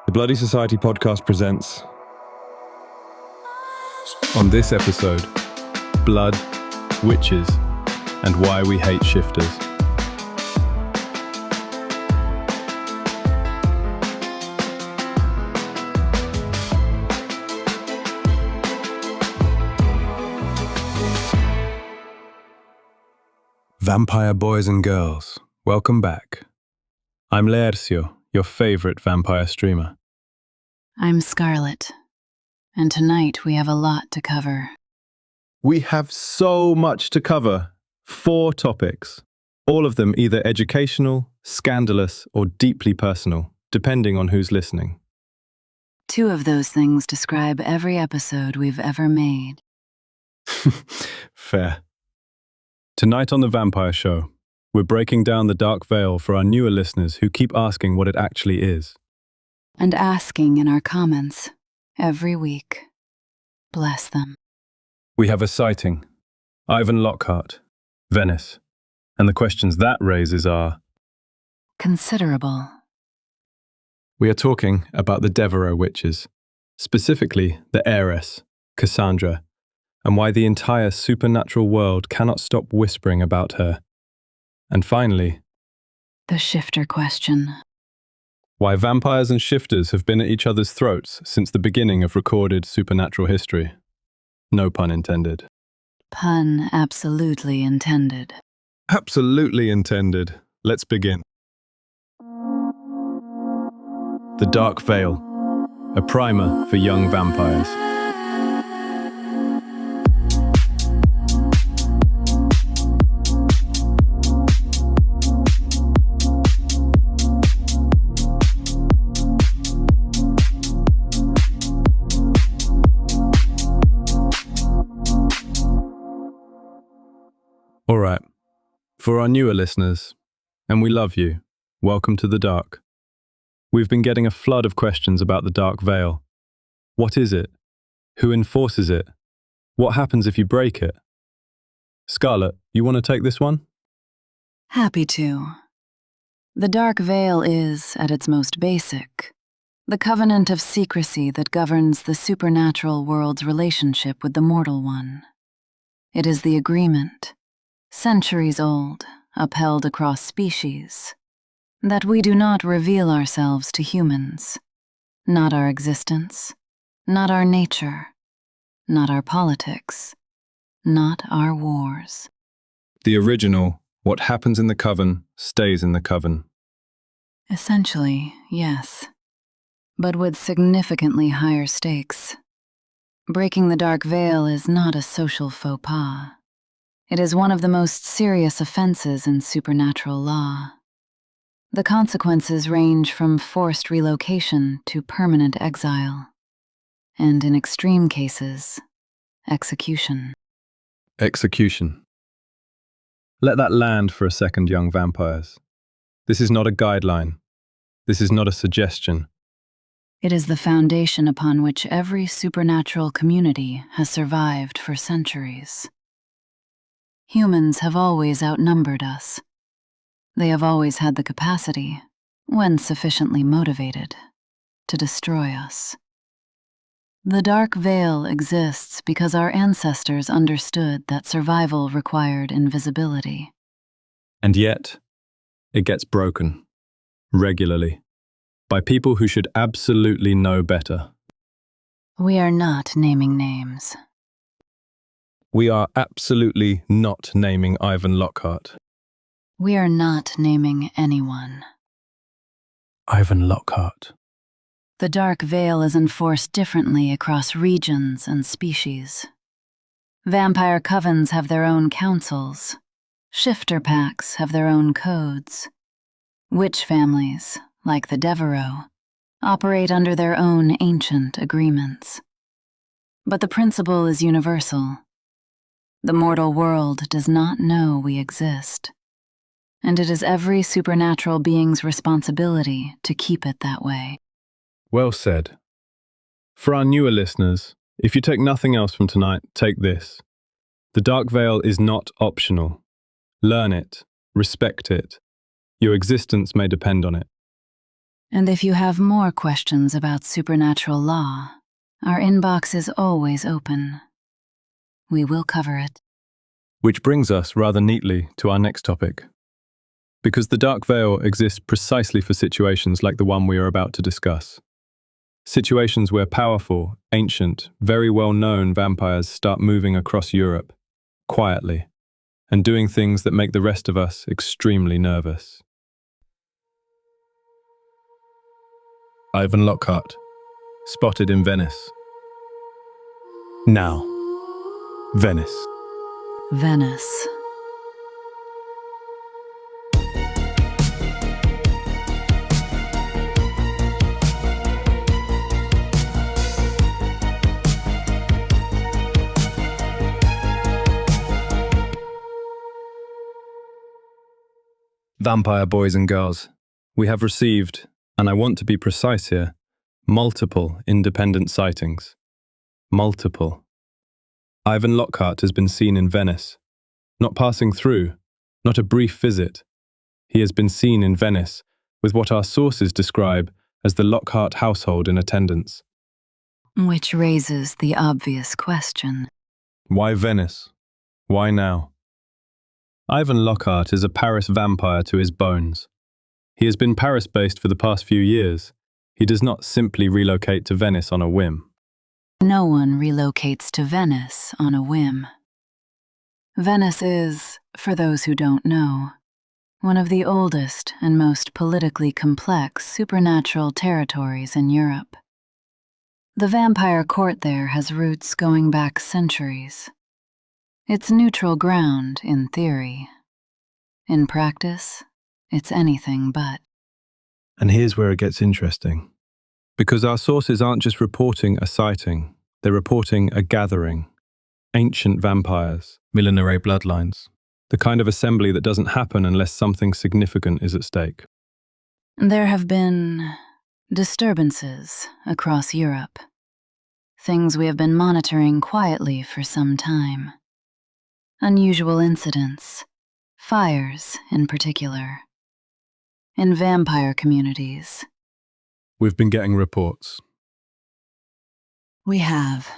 The Bloody Society podcast presents. On this episode, blood, witches, and why we hate shifters. Vampire boys and girls, welcome back. I'm Laércio, your favorite vampire streamer. I'm Scarlet, and tonight we have a lot to cover. We have so much to cover. 4 topics. All of them either educational, scandalous, or deeply personal, depending on who's listening. 2 of those things describe every episode we've ever made. Fair. Tonight on The Vampire Show, we're breaking down the dark veil for our newer listeners who keep asking what it actually is. And asking in our comments every week. Bless them. We have a sighting, Ivan Lockhart, Venice, and the questions that raises are considerable. We are talking about the Deveraux Witches, specifically the heiress, Cassandra, and why the entire supernatural world cannot stop whispering about her. And finally, the shifter question. Why vampires and shifters have been at each other's throats since the beginning of recorded supernatural history. No pun intended. Pun absolutely intended. Absolutely intended. Let's begin. The Dark Veil, a primer for young vampires. All right, for our newer listeners, and we love you, welcome to the dark. We've been getting a flood of questions about the dark veil. What is it? Who enforces it? What happens if you break it? Scarlet, you want to take this one? Happy to. The dark veil is, at its most basic, the covenant of secrecy that governs the supernatural world's relationship with the mortal one. It is the agreement, centuries old, upheld across species, that we do not reveal ourselves to humans, not our existence, not our nature, not our politics, not our wars. The original, what happens in the coven, stays in the coven. Essentially, yes, but with significantly higher stakes. Breaking the dark veil is not a social faux pas. It is one of the most serious offenses in supernatural law. The consequences range from forced relocation to permanent exile, and in extreme cases, execution. Execution. Let that land for a second, young vampires. This is not a guideline. This is not a suggestion. It is the foundation upon which every supernatural community has survived for centuries. Humans have always outnumbered us. They have always had the capacity, when sufficiently motivated, to destroy us. The dark veil exists because our ancestors understood that survival required invisibility. And yet, it gets broken, regularly, by people who should absolutely know better. We are not naming names. We are absolutely not naming Ivan Lockhart. We are not naming anyone. Ivan Lockhart. The dark veil is enforced differently across regions and species. Vampire covens have their own councils. Shifter packs have their own codes. Witch families, like the Deveraux, operate under their own ancient agreements. But the principle is universal. The mortal world does not know we exist, and it is every supernatural being's responsibility to keep it that way. Well said. For our newer listeners, if you take nothing else from tonight, take this. The dark veil is not optional. Learn it, respect it. Your existence may depend on it. And if you have more questions about supernatural law, our inbox is always open. We will cover it. Which brings us rather neatly to our next topic. Because the Dark Veil exists precisely for situations like the one we are about to discuss. Situations where powerful, ancient, very well-known vampires start moving across Europe, quietly, and doing things that make the rest of us extremely nervous. Ivan Lockhart, spotted in Venice. Now, Venice. Venice. Vampire boys and girls, we have received, and I want to be precise here, multiple independent sightings. Multiple. Ivan Lockhart has been seen in Venice. Not passing through, not a brief visit. He has been seen in Venice with what our sources describe as the Lockhart household in attendance. Which raises the obvious question. Why Venice? Why now? Ivan Lockhart is a Paris vampire to his bones. He has been Paris-based for the past few years. He does not simply relocate to Venice on a whim. No one relocates to Venice on a whim. Venice is, for those who don't know, one of the oldest and most politically complex supernatural territories in Europe. The vampire court there has roots going back centuries. It's neutral ground, in theory. In practice, it's anything but. And here's where it gets interesting. Because our sources aren't just reporting a sighting, they're reporting a gathering. Ancient vampires, millenary bloodlines. The kind of assembly that doesn't happen unless something significant is at stake. There have been disturbances across Europe. Things we have been monitoring quietly for some time. Unusual incidents, fires in particular. In vampire communities. We've been getting reports. We have.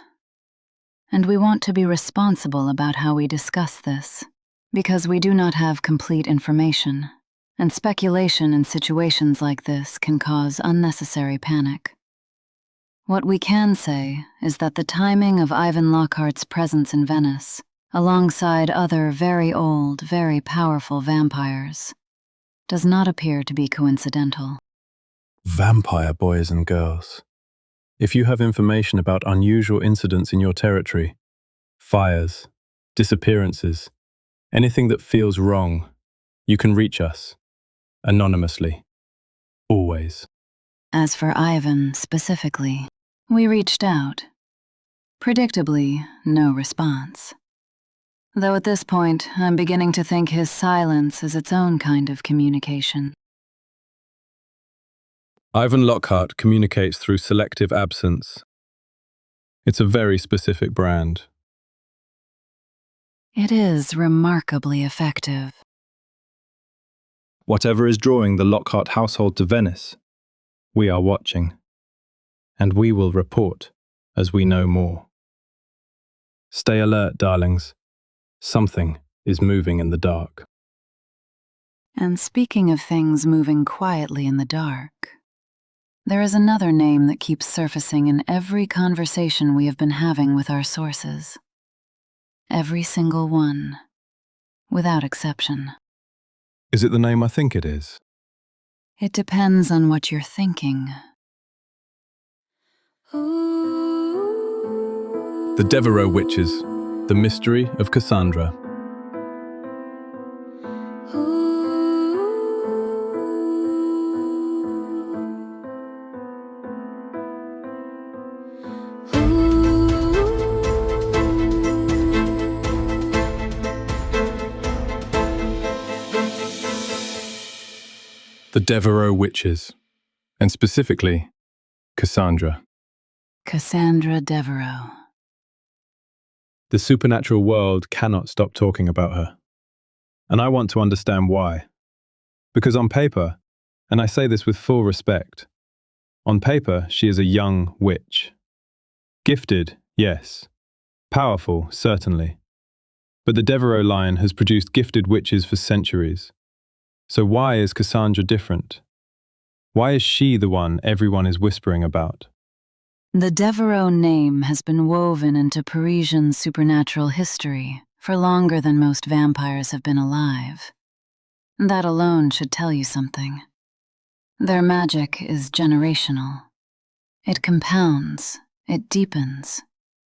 And we want to be responsible about how we discuss this, because we do not have complete information, and speculation in situations like this can cause unnecessary panic. What we can say is that the timing of Ivan Lockhart's presence in Venice, alongside other very old, very powerful vampires, does not appear to be coincidental. Vampire boys and girls. If you have information about unusual incidents in your territory, fires, disappearances, anything that feels wrong, you can reach us, anonymously, always. As for Ivan specifically, we reached out. Predictably, no response. Though at this point, I'm beginning to think his silence is its own kind of communication. Ivan Lockhart communicates through selective absence. It's a very specific brand. It is remarkably effective. Whatever is drawing the Lockhart household to Venice, we are watching. And we will report as we know more. Stay alert, darlings. Something is moving in the dark. And speaking of things moving quietly in the dark, there is another name that keeps surfacing in every conversation we have been having with our sources. Every single one, without exception. Is it the name I think it is? It depends on what you're thinking. The Deveraux Witches, the mystery of Cassandra. The Deveraux Witches, and specifically, Cassandra. Cassandra Deveraux. The supernatural world cannot stop talking about her. And I want to understand why. Because on paper, and I say this with full respect, On paper, she is a young witch. Gifted, yes. Powerful, certainly. But the Deveraux line has produced gifted witches for centuries. So why is Cassandra different? Why is she the one everyone is whispering about? The Deveraux name has been woven into Parisian supernatural history for longer than most vampires have been alive. That alone should tell you something. Their magic is generational. It compounds, it deepens,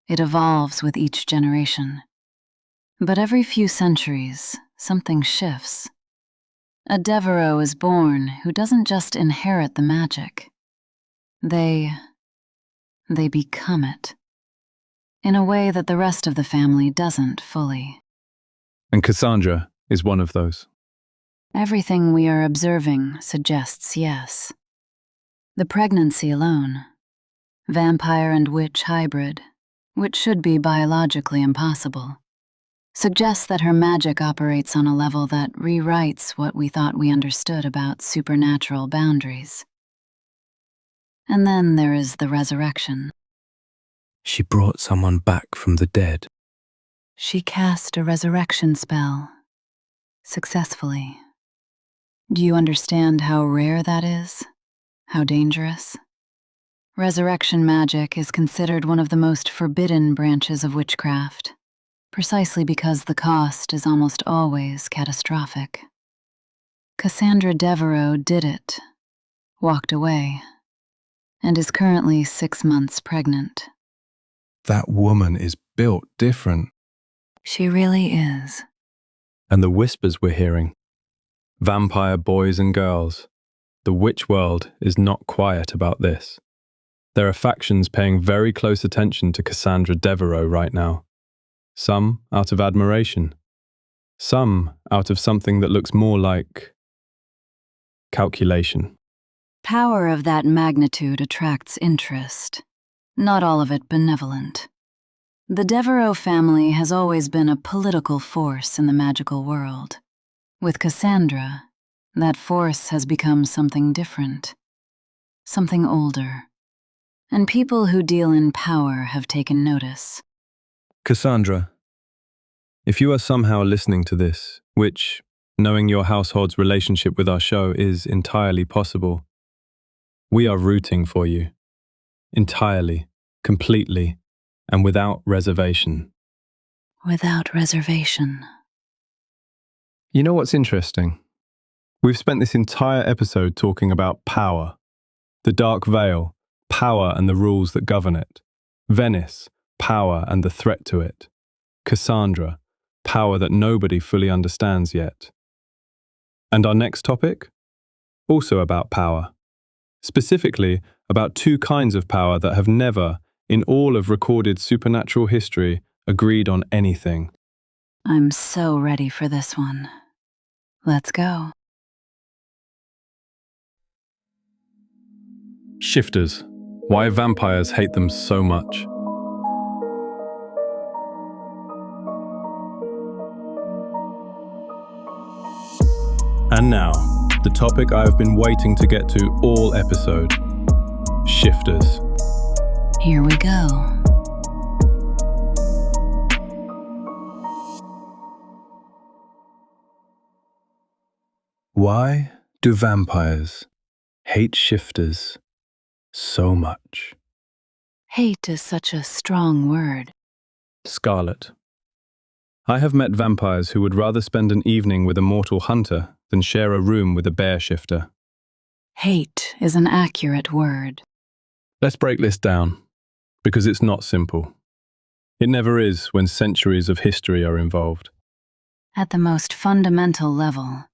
it evolves with each generation. But every few centuries, something shifts. A Deveraux is born who doesn't just inherit the magic. They become it. In a way that the rest of the family doesn't fully. And Cassandra is one of those. Everything we are observing suggests yes. The pregnancy alone, vampire and witch hybrid, which should be biologically impossible, suggests that her magic operates on a level that rewrites what we thought we understood about supernatural boundaries. And then there is the resurrection. She brought someone back from the dead. She cast a resurrection spell, successfully. Do you understand how rare that is? How dangerous? Resurrection magic is considered one of the most forbidden branches of witchcraft, precisely because the cost is almost always catastrophic. Cassandra Deveraux did it, walked away, and is currently 6 months pregnant. That woman is built different. She really is. And the whispers we're hearing. Vampire boys and girls. The witch world is not quiet about this. There are factions paying very close attention to Cassandra Deveraux right now. Some out of admiration. Some out of something that looks more like calculation. Power of that magnitude attracts interest, not all of it benevolent. The Deveraux family has always been a political force in the magical world. With Cassandra, that force has become something different, something older. And people who deal in power have taken notice. Cassandra, if you are somehow listening to this, which, knowing your household's relationship with our show, is entirely possible, we are rooting for you. Entirely, completely, and without reservation. Without reservation. You know what's interesting? We've spent this entire episode talking about power. The Dark Veil, power and the rules that govern it. Venice, power and the threat to it. Cassandra, power that nobody fully understands yet. And our next topic? Also about power. Specifically, about two kinds of power that have never, in all of recorded supernatural history, agreed on anything. I'm so ready for this one. Let's go. Shifters. Why vampires hate them so much. And now, the topic I have been waiting to get to all episode. Shifters. Here we go. Why do vampires hate shifters so much? Hate is such a strong word. Scarlet. I have met vampires who would rather spend an evening with a mortal hunter than share a room with a bear shifter. Hate is an accurate word. Let's break this down, because it's not simple. It never is when centuries of history are involved. At the most fundamental level,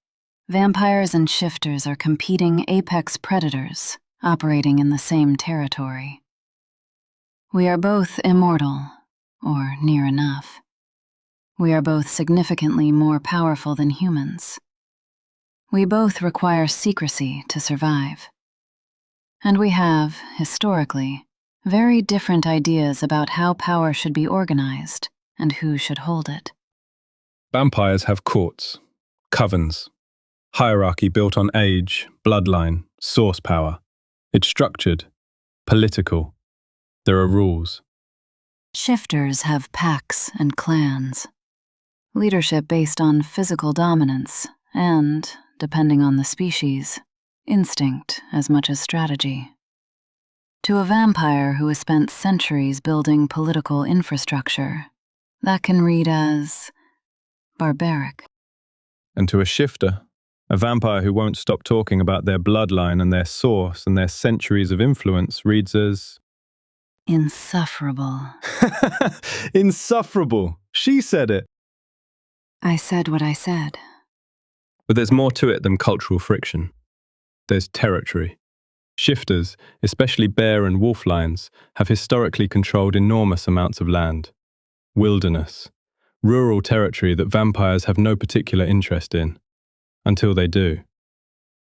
vampires and shifters are competing apex predators operating in the same territory. We are both immortal, or near enough. We are both significantly more powerful than humans. We both require secrecy to survive. And we have, historically, very different ideas about how power should be organized and who should hold it. Vampires have courts, covens, hierarchy built on age, bloodline, source power. It's structured, political. There are rules. Shifters have packs and clans. Leadership based on physical dominance and, depending on the species, instinct as much as strategy. To a vampire who has spent centuries building political infrastructure, that can read as barbaric. And to a shifter, a vampire who won't stop talking about their bloodline and their source and their centuries of influence reads as insufferable. insufferable. She said it. I said what I said. But there's more to it than cultural friction. There's territory. Shifters, especially bear and wolf lions, have historically controlled enormous amounts of land. Wilderness. Rural territory that vampires have no particular interest in. Until they do.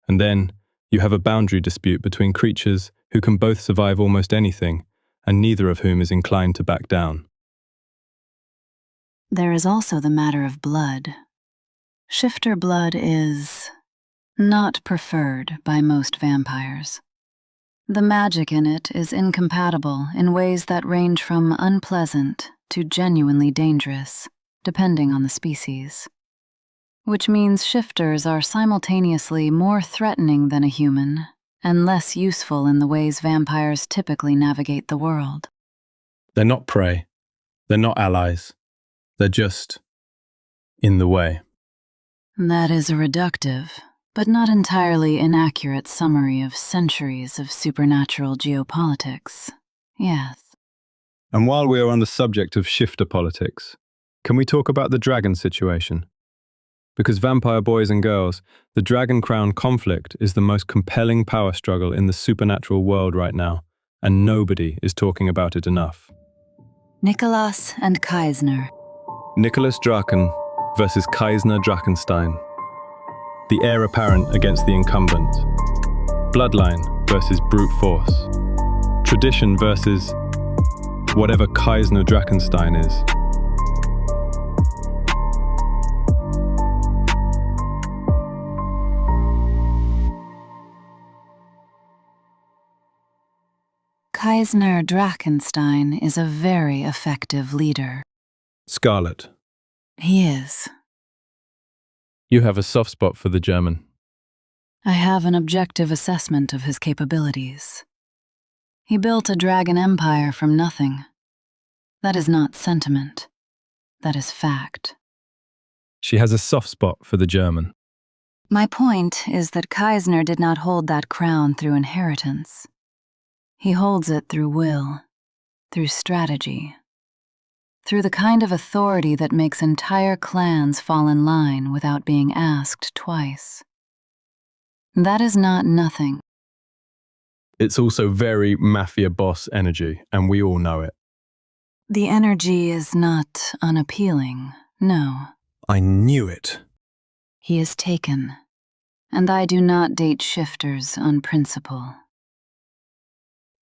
And then, you have a boundary dispute between creatures who can both survive almost anything, and neither of whom is inclined to back down. There is also the matter of blood. Shifter blood is not preferred by most vampires. The magic in it is incompatible in ways that range from unpleasant to genuinely dangerous, depending on the species. Which means shifters are simultaneously more threatening than a human and less useful in the ways vampires typically navigate the world. They're not prey. They're not allies. They're just in the way. That is a reductive, but not entirely inaccurate summary of centuries of supernatural geopolitics. Yes. And while we are on the subject of shifter politics, can we talk about the dragon situation? Because vampire boys and girls, the Dragon Crown conflict is the most compelling power struggle in the supernatural world right now, and nobody is talking about it enough. Nikolaas and Kaisner. Nikolaas Draken versus Kaisner Drachenstein. The heir apparent against the incumbent. Bloodline versus brute force. Tradition versus whatever Kaisner Drachenstein is. Kaisner Drachenstein is a very effective leader. Scarlet. He is. You have a soft spot for the German. I have an objective assessment of his capabilities. He built a dragon empire from nothing. That is not sentiment. That is fact. She has a soft spot for the German. My point is that Kaisner did not hold that crown through inheritance. He holds it through will, through strategy, through the kind of authority that makes entire clans fall in line without being asked twice. That is not nothing. It's also very mafia boss energy, and we all know it. The energy is not unappealing, no. I knew it. He is taken, and I do not date shifters on principle.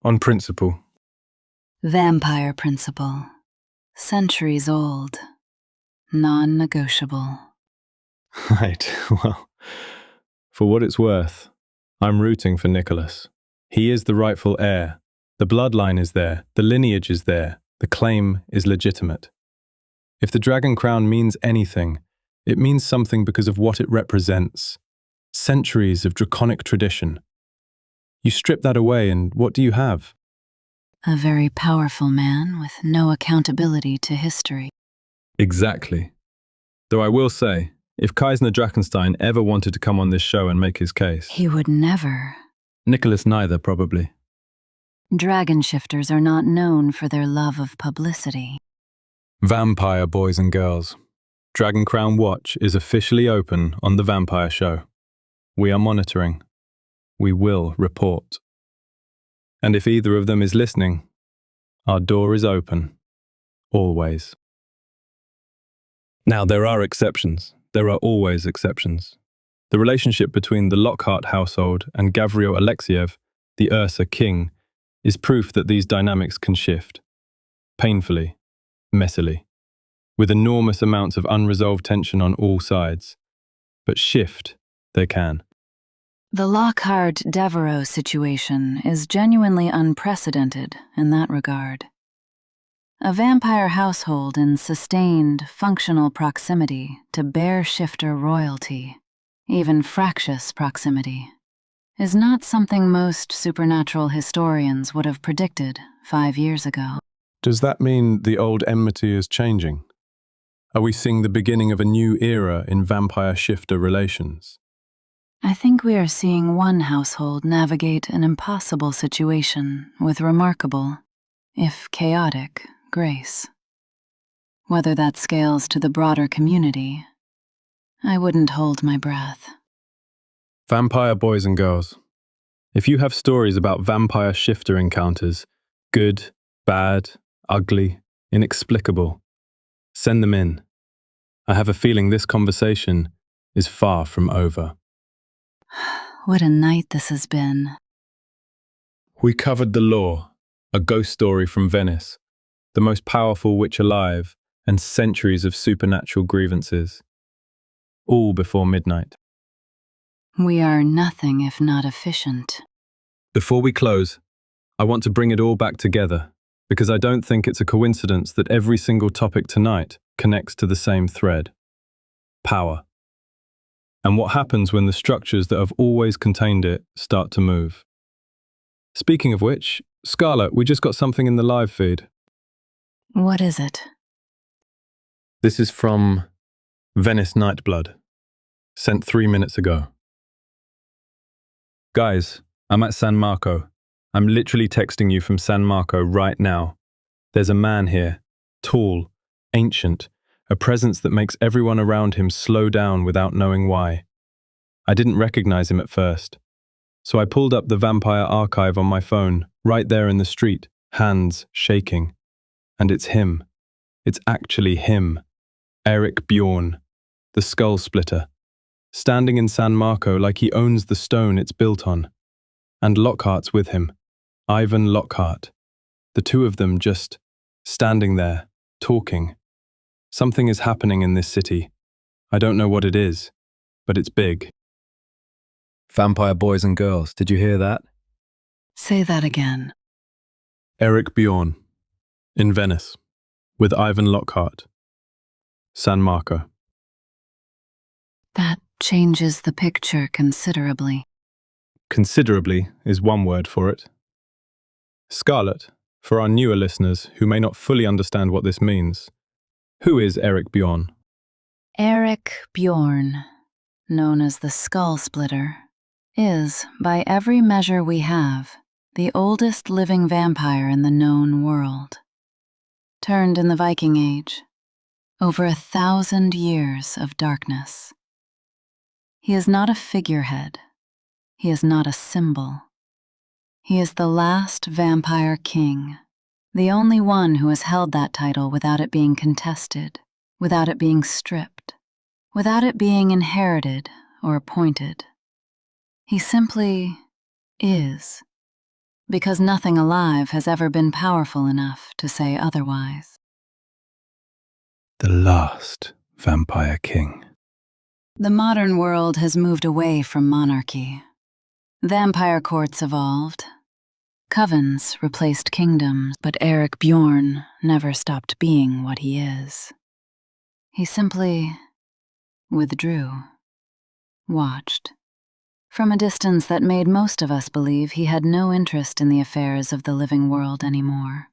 On principle. Vampire principle. Centuries old. Non-negotiable. Right, well, for what it's worth, I'm rooting for Nikolaas. He is the rightful heir. The bloodline is there, the lineage is there, the claim is legitimate. If the Dragon Crown means anything, it means something because of what it represents. Centuries of draconic tradition. You strip that away and what do you have? A very powerful man with no accountability to history. Exactly. Though I will say, if Kaisner Drachenstein ever wanted to come on this show and make his case... He would never. Nikolaas neither, probably. Dragon shifters are not known for their love of publicity. Vampire boys and girls. Dragon Crown Watch is officially open on The Vampire Show. We are monitoring. We will report. And if either of them is listening, our door is open. Always. Now, there are exceptions. There are always exceptions. The relationship between the Lockhart household and Gavrilo Alexiev, the Ursa king, is proof that these dynamics can shift. Painfully, messily, with enormous amounts of unresolved tension on all sides. But shift, they can. The Lockhart Deveraux situation is genuinely unprecedented in that regard. A vampire household in sustained, functional proximity to bear shifter royalty, even fractious proximity, is not something most supernatural historians would have predicted 5 years ago. Does that mean the old enmity is changing? Are we seeing the beginning of a new era in vampire-shifter relations? I think we are seeing one household navigate an impossible situation with remarkable, if chaotic, grace. Whether that scales to the broader community, I wouldn't hold my breath. Vampire boys and girls, if you have stories about vampire-shifter encounters, good, bad, ugly, inexplicable, send them in. I have a feeling this conversation is far from over. What a night this has been. We covered The Law, a ghost story from Venice, the most powerful witch alive, and centuries of supernatural grievances. All before midnight. We are nothing if not efficient. Before we close, I want to bring it all back together, because I don't think it's a coincidence that every single topic tonight connects to the same thread. Power. And what happens when the structures that have always contained it start to move. Speaking of which, Scarlet, we just got something in the live feed. What is it? This is from Venice Nightblood, sent 3 minutes ago. Guys, I'm at San Marco. I'm literally texting you from San Marco right now. There's a man here, tall, ancient, a presence that makes everyone around him slow down without knowing why. I didn't recognize him at first. So I pulled up the vampire archive on my phone, right there in the street, hands shaking. And it's him. It's actually him. Eric Bjorn, the skull splitter, standing in San Marco like he owns the stone it's built on. And Lockhart's with him, Ivan Lockhart. The two of them just standing there, talking. Something is happening in this city. I don't know what it is, but it's big. Vampire boys and girls, did you hear that? Say that again. Eric Bjorn, in Venice, with Ivan Lockhart. San Marco. That changes the picture considerably. Considerably is one word for it. Scarlet, for our newer listeners who may not fully understand what this means, who is Eric Bjorn? Eric Bjorn, known as the Skull Splitter, is, by every measure we have, the oldest living vampire in the known world. Turned in the Viking Age, over 1,000 years of darkness. He is not a figurehead. He is not a symbol. He is the last vampire king, the only one who has held that title without it being contested, without it being stripped, without it being inherited or appointed. He simply is, because nothing alive has ever been powerful enough to say otherwise. The last vampire king. The modern world has moved away from monarchy. Vampire courts evolved. Covens replaced kingdoms, but Eric Bjorn never stopped being what he is. He simply withdrew, watched, from a distance that made most of us believe he had no interest in the affairs of the living world anymore.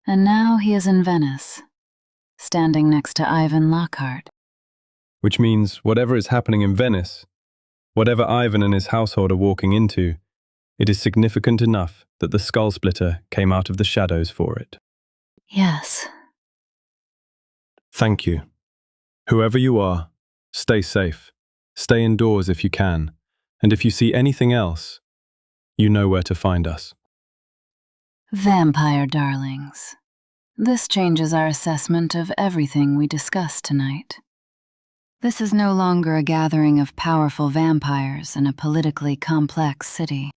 And now he is in Venice, standing next to Ivan Lockhart. Which means whatever is happening in Venice, whatever Ivan and his household are walking into, it is significant enough that the skull splitter came out of the shadows for it. Yes. Thank you. Whoever you are, stay safe. Stay indoors if you can. And if you see anything else, you know where to find us. Vampire darlings. This changes our assessment of everything we discussed tonight. This is no longer a gathering of powerful vampires in a politically complex city.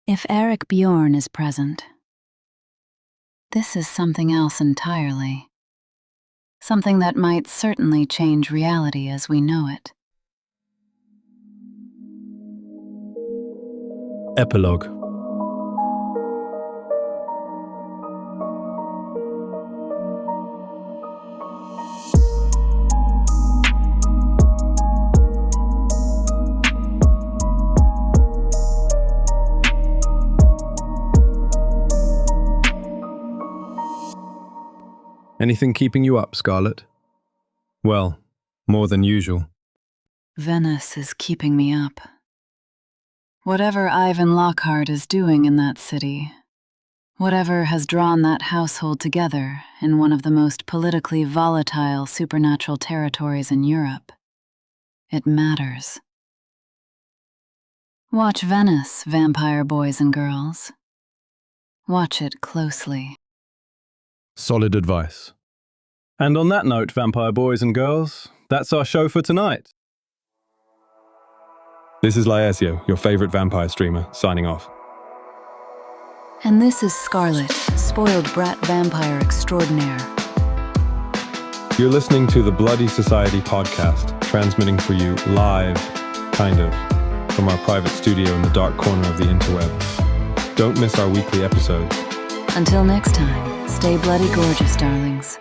If Eric Bjorn is present, this is something else entirely. Something that might certainly change reality as we know it. Epilogue. Anything keeping you up, Scarlet? Well, more than usual. Venice is keeping me up. Whatever Ivan Lockhart is doing in that city, whatever has drawn that household together in one of the most politically volatile supernatural territories in Europe, it matters. Watch Venice, vampire boys and girls. Watch it closely. Solid advice. And on that note, vampire boys and girls, that's our show for tonight. This is Laércio, your favorite vampire streamer, signing off. And this is Scarlet, spoiled brat vampire extraordinaire. You're listening to the Bloody Society podcast, transmitting for you live, kind of, from our private studio in the dark corner of the interweb. Don't miss our weekly episodes. Until next time, stay bloody gorgeous, darlings.